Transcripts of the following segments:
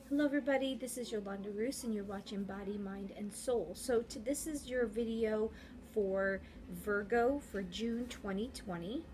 Hello everybody, this is Yolandareuss and you're watching Body, Mind, and Soul. So this is your video for Virgo for June 2020.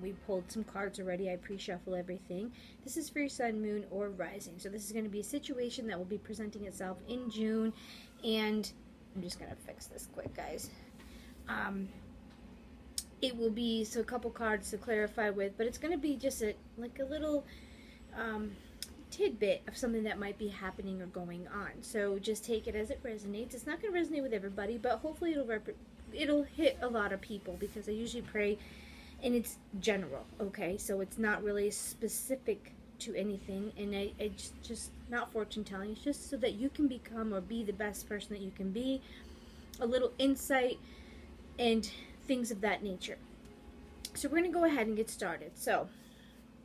We pulled some cards already. I pre-shuffle everything. This is for your sun, moon, or rising. So this is going to be a situation that will be presenting itself in June. And I'm just going to fix this quick, guys. It will be a couple cards to clarify with, but it's going to be just a little tidbit of something that might be happening or going on. So just take it as it resonates. It's not going to resonate with everybody, but hopefully it'll hit a lot of people, because I usually pray and it's general, okay? So it's not really specific to anything, and it's just not fortune telling. It's just so that you can become or be the best person that you can be, a little insight and things of that nature. So we're going to go ahead and get started. So,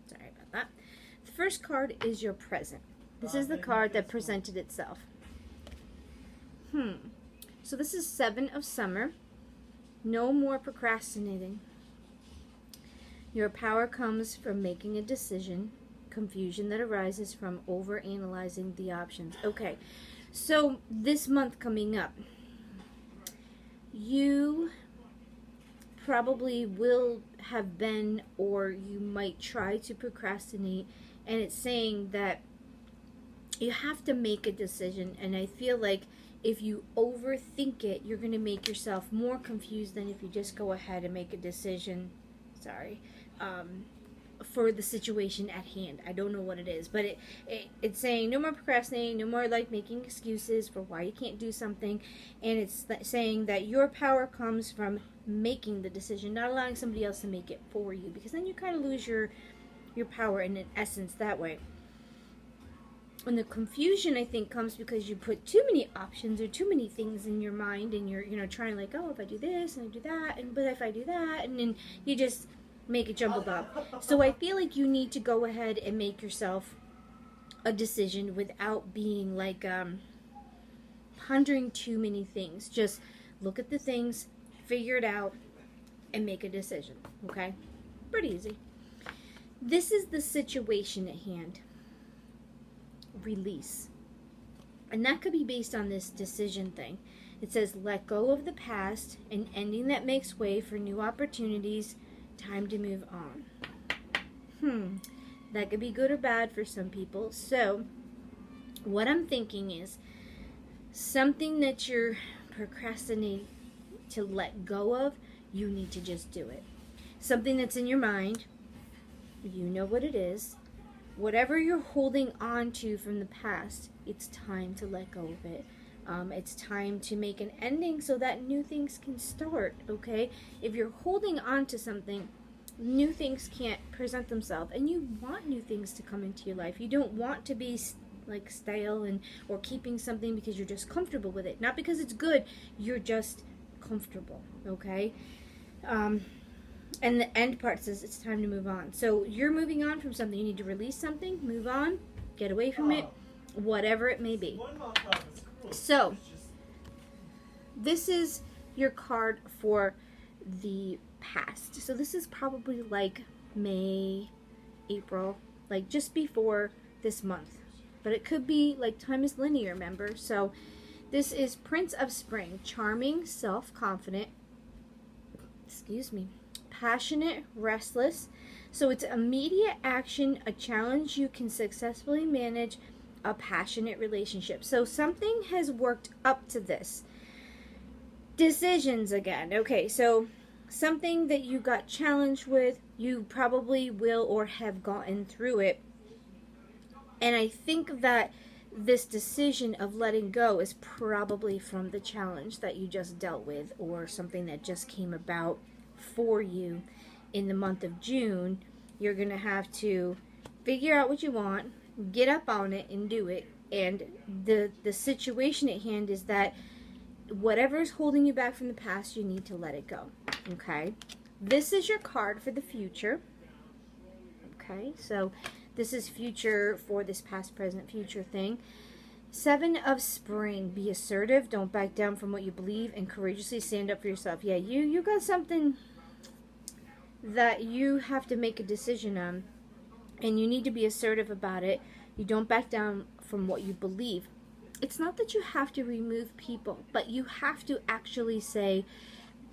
sorry about that. The first card is your present. This is the card that presented itself. So this is Seven of Summer. No more procrastinating. Your power comes from making a decision. Confusion that arises from overanalyzing the options. Okay, so this month coming up, you probably will have been, or you might try to procrastinate, and it's saying that you have to make a decision. And I feel like if you overthink it, you're going to make yourself more confused than if you just go ahead and make a decision. For the situation at hand. I don't know what it is, but it's saying no more procrastinating, no more making excuses for why you can't do something, and it's saying that your power comes from making the decision, not allowing somebody else to make it for you, because then you kind of lose your power in essence that way. And the confusion, I think, comes because you put too many options or too many things in your mind, and you're trying oh, if I do this and I do that, but if I do that, and then you just make it jumbled up. So I feel like you need to go ahead and make yourself a decision without being pondering too many things. Just look at the things, figure it out, and make a decision. Okay? Pretty easy. This is the situation at hand. Release. And that could be based on this decision thing. It says let go of the past, an ending that makes way for new opportunities. Time to move on. That could be good or bad for some people. So what I'm thinking is something that you're procrastinating to let go of, you need to just do it. Something that's in your mind, you know what it is. Whatever you're holding on to from the past, it's time to let go of it. It's time to make an ending so that new things can start, okay? If you're holding on to something, new things can't present themselves, and you want new things to come into your life. You don't want to be stale or keeping something because you're just comfortable with it. Not because it's good, you're just comfortable, okay? And the end part says it's time to move on. So you're moving on from something. You need to release something, move on, get away from it, whatever it may be. So, this is your card for the past. So this is probably May, April, just before this month. But it could be time is linear, remember? So this is Prince of Spring. Charming, self-confident, passionate, restless. So it's immediate action, a challenge you can successfully manage, a passionate relationship. So something has worked up to this. Decisions again. Okay, so something that you got challenged with, you probably will or have gotten through it. And I think that this decision of letting go is probably from the challenge that you just dealt with, or something that just came about for you in the month of June. You're going to have to figure out what you want, get up on it and do it. And the situation at hand is that whatever's holding you back from the past, you need to let it go. Okay? This is your card for the future. Okay? So this is future for this past, present, future thing. Seven of Spring. Be assertive. Don't back down from what you believe, and courageously stand up for yourself. Yeah, you got something that you have to make a decision on, and you need to be assertive about it. You don't back down from what you believe. It's not that you have to remove people, but you have to actually say,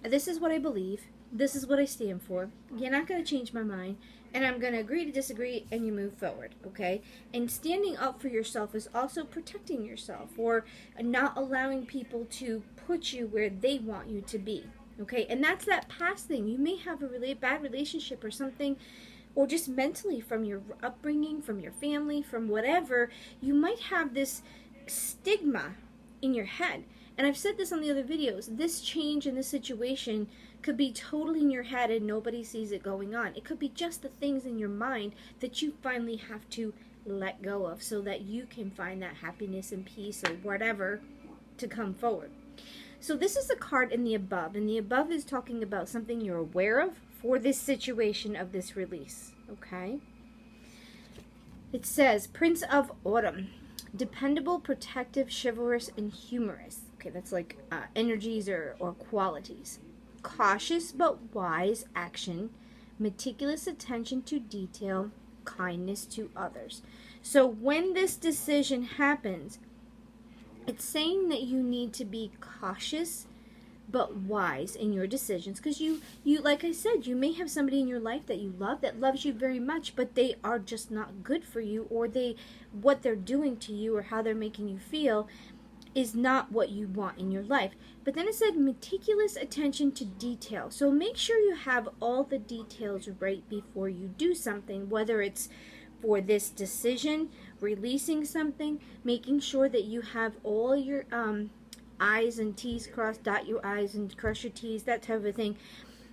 this is what I believe, this is what I stand for, you're not going to change my mind, and I'm going to agree to disagree, and you move forward, okay? And standing up for yourself is also protecting yourself, or not allowing people to put you where they want you to be, okay? And that's that past thing. You may have a really bad relationship or something, or just mentally from your upbringing, from your family, from whatever. You might have this stigma in your head. And I've said this on the other videos. This change in this situation could be totally in your head and nobody sees it going on. It could be just the things in your mind that you finally have to let go of so that you can find that happiness and peace or whatever to come forward. So this is a card in the above, and the above is talking about something you're aware of for this situation of this release, okay? It says, Prince of Autumn, dependable, protective, chivalrous, and humorous. Okay, that's like energies or qualities. Cautious but wise action, meticulous attention to detail, kindness to others. So when this decision happens, it's saying that you need to be cautious but wise in your decisions, because you like I said, you may have somebody in your life that you love, that loves you very much, but they are just not good for you, or what they're doing to you or how they're making you feel is not what you want in your life. But then it said meticulous attention to detail. So make sure you have all the details right before you do something, whether it's for this decision, releasing something, making sure that you have all your I's and T's crossed, dot your I's and cross your T's, that type of thing.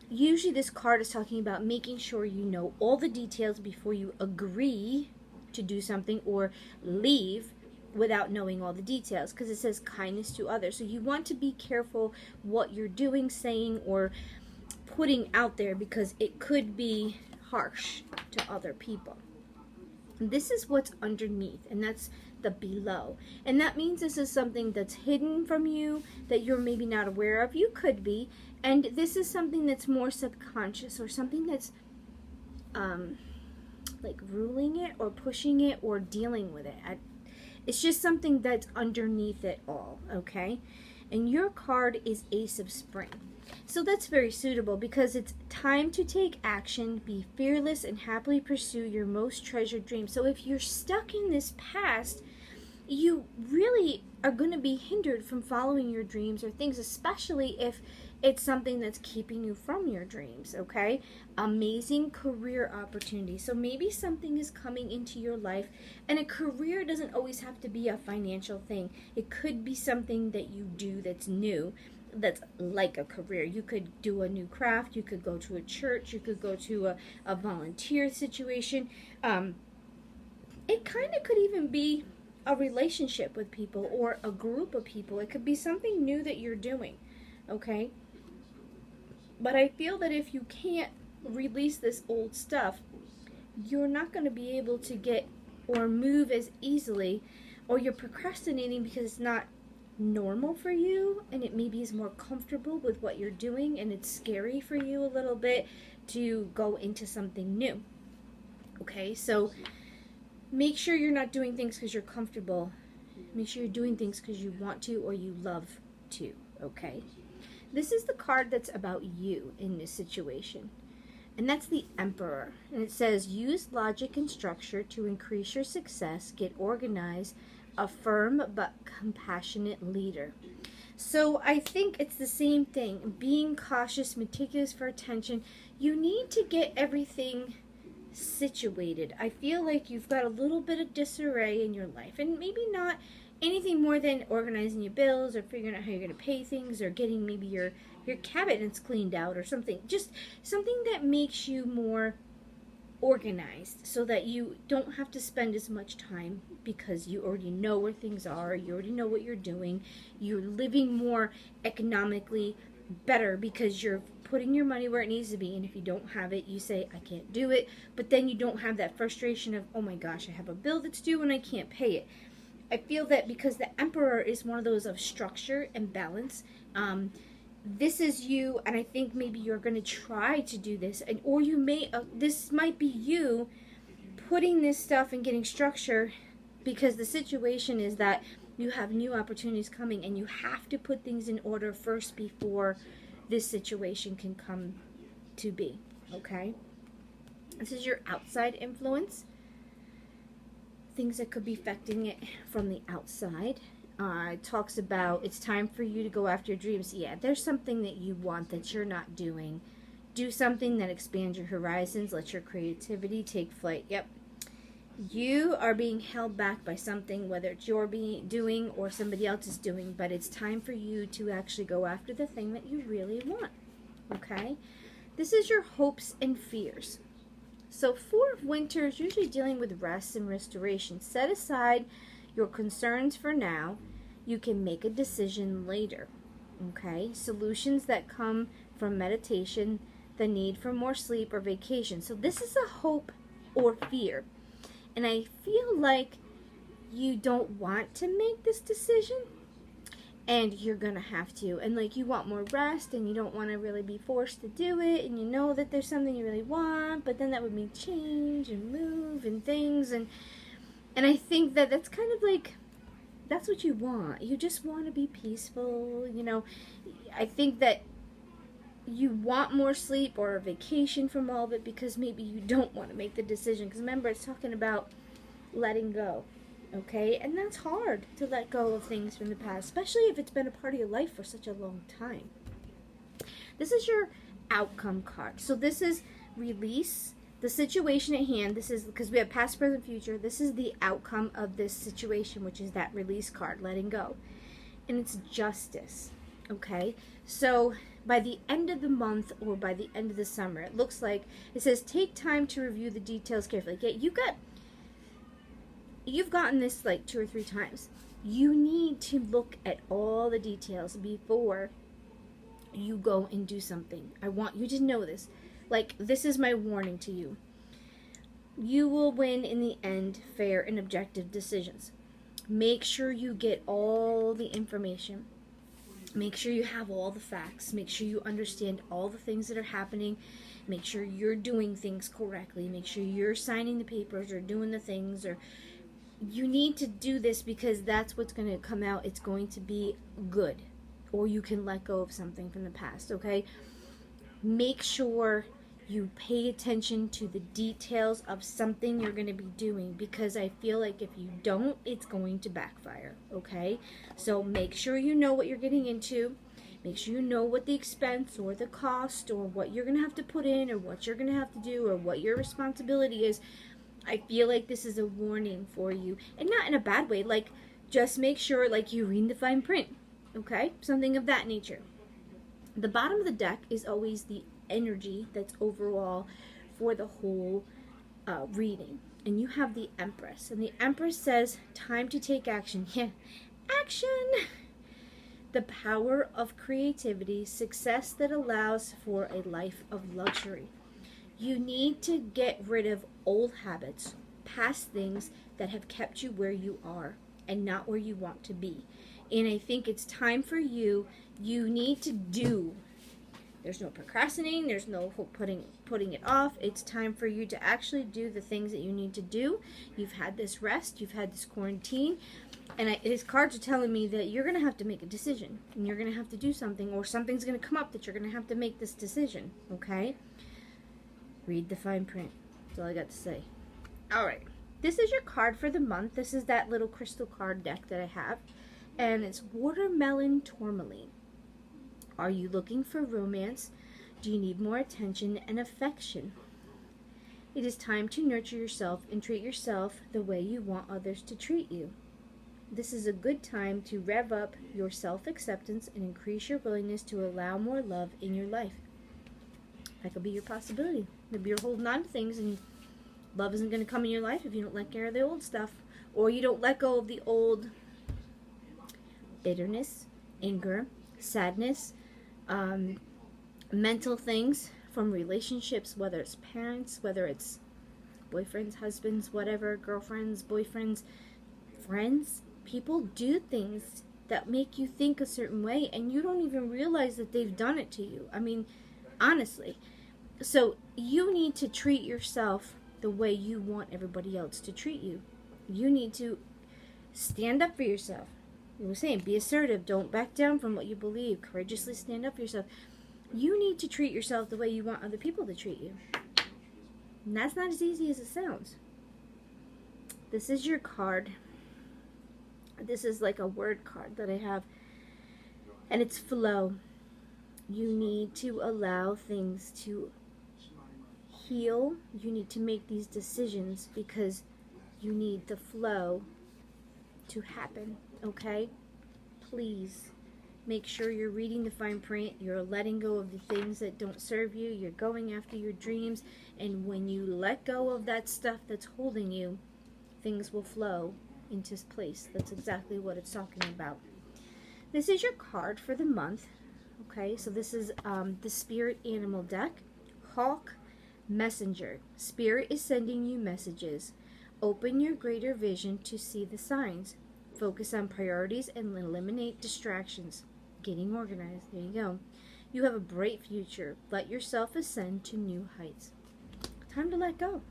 Usually this card is talking about making sure you know all the details before you agree to do something or leave without knowing all the details, because it says kindness to others. So you want to be careful what you're doing, saying, or putting out there, because it could be harsh to other people. And this is what's underneath, and that's the below. And that means this is something that's hidden from you, that you're maybe not aware of. You could be. And this is something that's more subconscious, or something that's like ruling it or pushing it or dealing with it. It's just something that's underneath it all, okay? And your card is Ace of Spring. So that's very suitable, because it's time to take action, be fearless, and happily pursue your most treasured dreams. So if you're stuck in this past, you really are going to be hindered from following your dreams or things, especially if it's something that's keeping you from your dreams, okay? Amazing career opportunities. So maybe something is coming into your life, and a career doesn't always have to be a financial thing. It could be something that you do that's new, that's like a career. You could do a new craft, you could go to a church, you could go to a volunteer situation. It kind of could even be a relationship with people or a group of people. It could be something new that you're doing, okay? But I feel that if you can't release this old stuff, you're not going to be able to get or move as easily, or you're procrastinating because it's not normal for you, and it maybe is more comfortable with what you're doing, and it's scary for you a little bit to go into something new. Okay, so make sure you're not doing things because you're comfortable. Make sure you're doing things because you want to or you love to, okay? This is the card that's about you in this situation, and that's the Emperor. And it says, use logic and structure to increase your success, get organized, a firm but compassionate leader. So I think it's the same thing. Being cautious, meticulous for attention. You need to get everything situated. I feel like you've got a little bit of disarray in your life, and maybe not anything more than organizing your bills or figuring out how you're going to pay things, or getting maybe your cabinets cleaned out or something. Just something that makes you more organized, so that you don't have to spend as much time, because you already know where things are, you already know what you're doing, you're living more economically better because you're putting your money where it needs to be. And if you don't have it, you say, I can't do it, but then you don't have that frustration of, oh my gosh, I have a bill that's due and I can't pay it. I feel that because the Emperor is one of those of structure and balance, this is you, and I think maybe you're going to try to do this, and or you may, this might be you putting this stuff and getting structure because the situation is that you have new opportunities coming, and you have to put things in order first before this situation can come to be. Okay? This is your outside influence. Things that could be affecting it from the outside. It talks about it's time for you to go after your dreams. Yeah, there's something that you want that you're not doing. Do something that expands your horizons. Let your creativity take flight. Yep. You are being held back by something, whether it's you're doing or somebody else is doing, but it's time for you to actually go after the thing that you really want. Okay? This is your hopes and fears. So Four of Winter is usually dealing with rest and restoration. Set aside your concerns for now. You can make a decision later. Okay? Solutions that come from meditation, the need for more sleep, or vacation. So this is a hope or fear. And I feel like you don't want to make this decision, and you're going to have to. And like you want more rest, and you don't want to really be forced to do it, and you know that there's something you really want, but then that would mean change and move and things. And I think that that's kind of like, that's what you want. You just want to be peaceful, you know. I think that you want more sleep or a vacation from all of it because maybe you don't want to make the decision. Because remember, it's talking about letting go, okay? And that's hard to let go of things from the past, especially if it's been a part of your life for such a long time. This is your outcome card. So this is release, the situation at hand. This is because we have past, present, future. This is the outcome of this situation, which is that release card, letting go. And it's justice, okay? So by the end of the month or by the end of the summer, it looks like it says take time to review the details carefully. Yeah, you've gotten this like 2 or 3 times. You need to look at all the details before you go and do something. I want you to know this. Like, this is my warning to you. You will win in the end fair and objective decisions. Make sure you get all the information. Make sure you have all the facts. Make sure you understand all the things that are happening. Make sure you're doing things correctly. Make sure you're signing the papers or doing the things. Or you need to do this because that's what's going to come out. It's going to be good. Or you can let go of something from the past, okay? Make sure you pay attention to the details of something you're going to be doing, because I feel like if you don't, it's going to backfire, okay? So make sure you know what you're getting into. Make sure you know what the expense or the cost or what you're going to have to put in or what you're going to have to do or what your responsibility is. I feel like this is a warning for you, and not in a bad way. Like, just make sure like you read the fine print, okay? Something of that nature. The bottom of the deck is always the energy that's overall for the whole reading. And you have the Empress. And the Empress says, time to take action. Yeah, action! The power of creativity, success that allows for a life of luxury. You need to get rid of old habits, past things that have kept you where you are and not where you want to be. And I think it's time for you need to do. There's no procrastinating. There's no putting it off. It's time for you to actually do the things that you need to do. You've had this rest. You've had this quarantine. And his cards are telling me that you're going to have to make a decision. And you're going to have to do something. Or something's going to come up that you're going to have to make this decision. Okay? Read the fine print. That's all I got to say. Alright. This is your card for the month. This is that little crystal card deck that I have. And it's Watermelon Tourmaline. Are you looking for romance? Do you need more attention and affection? It is time to nurture yourself and treat yourself the way you want others to treat you. This is a good time to rev up your self-acceptance and increase your willingness to allow more love in your life. That could be your possibility. Maybe you're holding on to things and love isn't going to come in your life if you don't let go of the old stuff. Or you don't let go of the old bitterness, anger, sadness, mental things from relationships, whether it's parents, whether it's boyfriends, husbands, whatever, girlfriends, boyfriends, friends. People do things that make you think a certain way, and you don't even realize that they've done it to you. I mean, honestly. So you need to treat yourself the way you want everybody else to treat you. You need to Stand up for yourself. You were saying, be assertive. Don't back down from what you believe. Courageously stand up for yourself. You need to treat yourself the way you want other people to treat you. And that's not as easy as it sounds. This is your card. This is like a word card that I have. And it's flow. You need to allow things to heal. You need to make these decisions because you need the flow to happen, okay? Please make sure you're reading the fine print. You're letting go of the things that don't serve you. You're going after your dreams. And when you let go of that stuff that's holding you, things will flow into place. That's exactly what it's talking about. This is your card for the month. Okay, so this is the Spirit Animal deck. Hawk Messenger. Spirit is sending you messages. Open your greater vision to see the signs. Focus on priorities and eliminate distractions. Getting organized. There you go. You have a bright future. Let yourself ascend to new heights. Time to let go.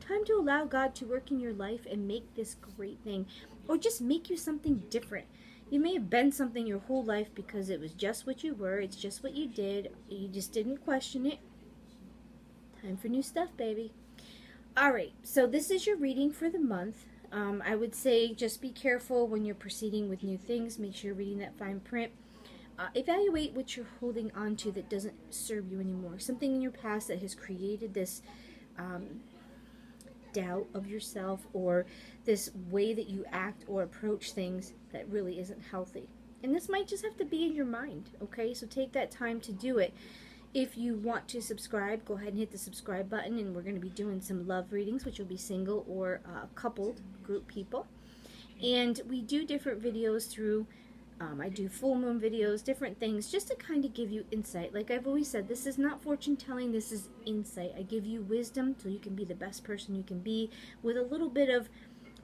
Time to allow God to work in your life and make this great thing. Or just make you something different. You may have been something your whole life because it was just what you were. It's just what you did. You just didn't question it. Time for new stuff, baby. Alright, so this is your reading for the month. I would say just be careful when you're proceeding with new things. Make sure you're reading that fine print. Evaluate what you're holding on to that doesn't serve you anymore. Something in your past that has created this doubt of yourself, or this way that you act or approach things that really isn't healthy. And this might just have to be in your mind, okay? So take that time to do it. If you want to subscribe, go ahead and hit the subscribe button, and we're going to be doing some love readings, which will be single or coupled group people. And we do different videos through, I do full moon videos, different things, just to kind of give you insight. Like I've always said, this is not fortune telling, this is insight. I give you wisdom so you can be the best person you can be, with a little bit of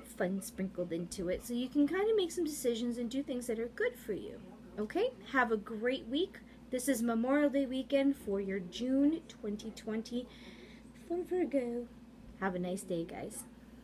fun sprinkled into it, so you can kind of make some decisions and do things that are good for you. Okay? Have a great week. This is Memorial Day weekend for your June 2020 for Virgo. Have a nice day, guys.